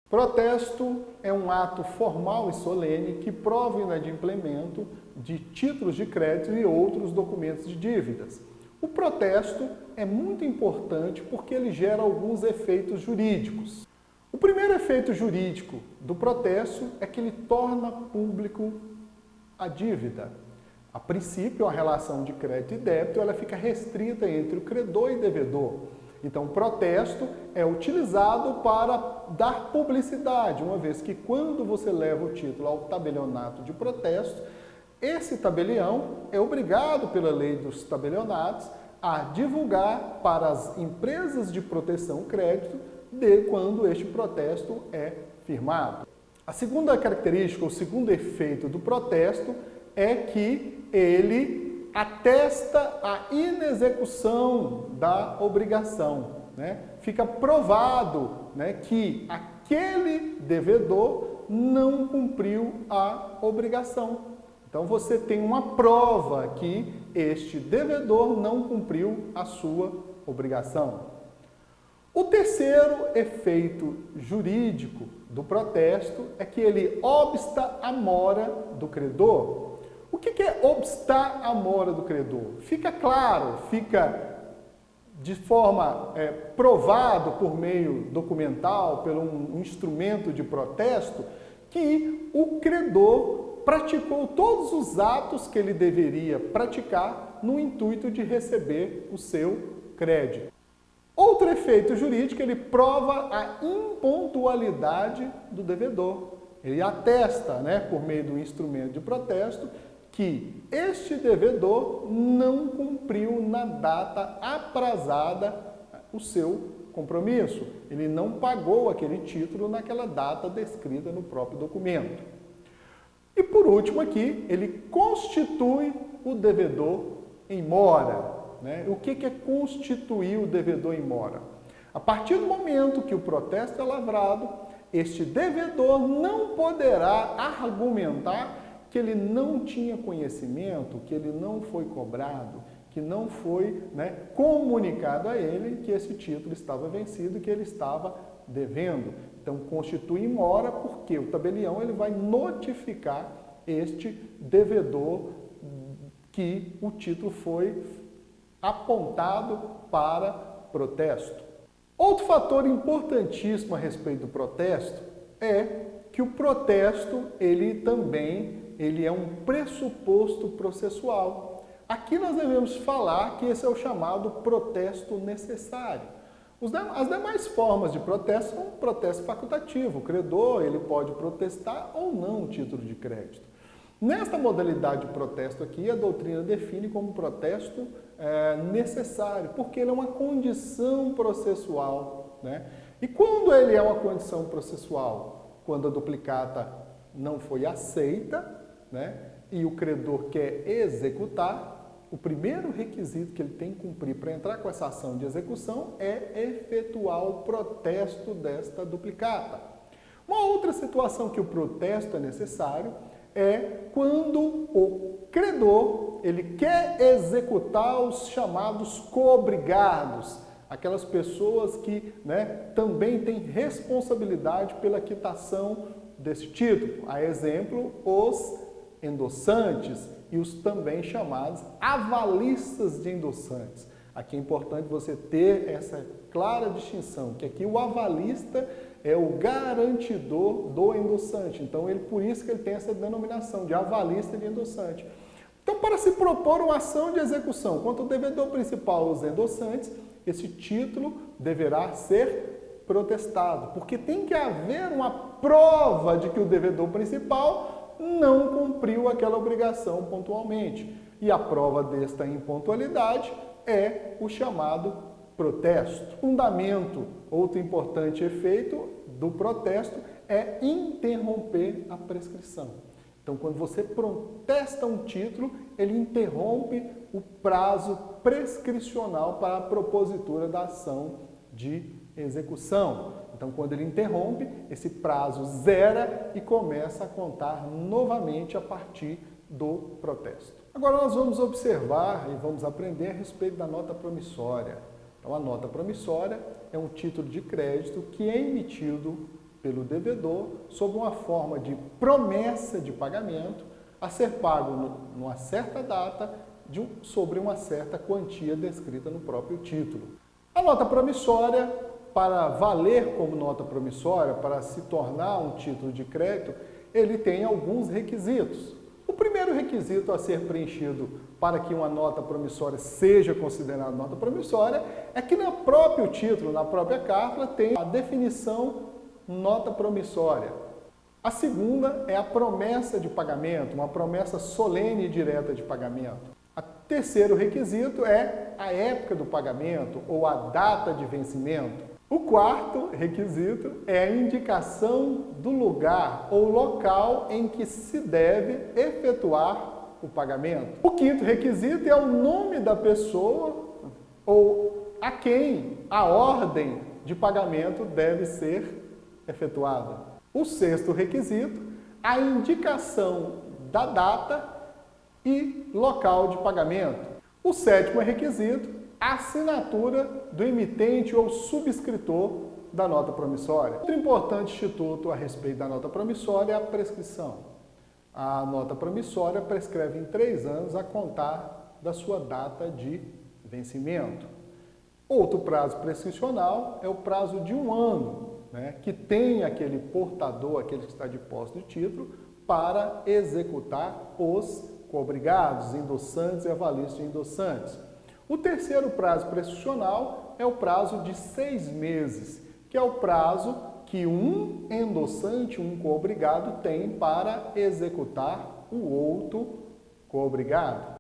Protesto é um ato formal e solene que prova o inadimplemento de títulos de crédito e outros documentos de dívidas. O protesto é muito importante porque ele gera alguns efeitos jurídicos. O primeiro efeito jurídico do protesto é que ele torna público a dívida. A princípio, a relação de crédito e débito ela fica restrita entre o credor e devedor. Então, o protesto é utilizado para dar publicidade, uma vez que quando você leva o título ao tabelionato de protesto, esse tabelião é obrigado pela lei dos tabelionatos a divulgar para as empresas de proteção crédito de quando este protesto é firmado. A segunda característica, o segundo efeito do protesto é que ele atesta a inexecução da obrigação, né? Fica provado, né, que aquele devedor não cumpriu a obrigação. Então você tem uma prova que este devedor não cumpriu a sua obrigação. O terceiro efeito jurídico do protesto é que ele obsta a mora do credor. O que é obstar a mora do credor? Fica claro, fica de forma provado por meio documental, por um instrumento de protesto, que o credor praticou todos os atos que ele deveria praticar no intuito de receber o seu crédito. Outro efeito jurídico, ele prova a impontualidade do devedor. Ele atesta, né, por meio do instrumento de protesto, que este devedor não cumpriu na data aprazada o seu compromisso. Ele não pagou aquele título naquela data descrita no próprio documento. E por último aqui, ele constitui o devedor em mora. Né? O que é constituir o devedor em mora? A partir do momento que o protesto é lavrado, este devedor não poderá argumentar que ele não tinha conhecimento, que ele não foi cobrado, que não foi, né, comunicado a ele que esse título estava vencido, que ele estava devendo. Então, constitui em mora porque o tabelião ele vai notificar este devedor que o título foi apontado para protesto. Outro fator importantíssimo a respeito do protesto é que o protesto ele é um pressuposto processual. Aqui nós devemos falar que esse é o chamado protesto necessário. As demais formas de protesto são protesto facultativo. O credor ele pode protestar ou não o título de crédito. Nesta modalidade de protesto aqui, a doutrina define como protesto necessário, porque ele é uma condição processual. Né? E quando ele é uma condição processual? Quando a duplicata não foi aceita, né, e o credor quer executar, o primeiro requisito que ele tem que cumprir para entrar com essa ação de execução é efetuar o protesto desta duplicata. Uma outra situação que o protesto é necessário é quando o credor ele quer executar os chamados coobrigados, aquelas pessoas que, né, também têm responsabilidade pela quitação desse título. A exemplo, os endossantes e os também chamados avalistas de endossantes. Aqui é importante você ter essa clara distinção, que aqui o avalista é o garantidor do endossante. Então, por isso que ele tem essa denominação de avalista de endossante. Então, para se propor uma ação de execução contra o devedor principal, os endossantes, esse título deverá ser protestado, porque tem que haver uma prova de que o devedor principal não cumpriu aquela obrigação pontualmente. E a prova desta impontualidade é o chamado protesto. Fundamento, outro importante efeito do protesto é interromper a prescrição. Então, quando você protesta um título, ele interrompe o prazo prescricional para a propositura da ação de execução. Então, quando ele interrompe, esse prazo zera e começa a contar novamente a partir do protesto. Agora nós vamos observar e vamos aprender a respeito da nota promissória. Então, a nota promissória é um título de crédito que é emitido pelo devedor sob uma forma de promessa de pagamento a ser pago numa certa data sobre uma certa quantia descrita no próprio título. A nota promissória, para valer como nota promissória, para se tornar um título de crédito, ele tem alguns requisitos. O primeiro requisito a ser preenchido para que uma nota promissória seja considerada nota promissória é que no próprio título, na própria carta, tem a definição nota promissória. A segunda é a promessa de pagamento, uma promessa solene e direta de pagamento. O terceiro requisito é a época do pagamento ou a data de vencimento. O quarto requisito é a indicação do lugar ou local em que se deve efetuar o pagamento. O quinto requisito é o nome da pessoa ou a quem a ordem de pagamento deve ser efetuada. O sexto requisito, a indicação da data e local de pagamento. O sétimo requisito, a assinatura do emitente ou subscritor da nota promissória. Outro importante instituto a respeito da nota promissória é a prescrição. A nota promissória prescreve em 3 anos a contar da sua data de vencimento. Outro prazo prescricional é o prazo de 1 ano, que tem aquele portador, aquele que está de posse do título, para executar os coobrigados, endossantes e avalistas de endossantes. O terceiro prazo prescricional é o prazo de 6 meses, que é o prazo que um endossante, um coobrigado, tem para executar o outro coobrigado.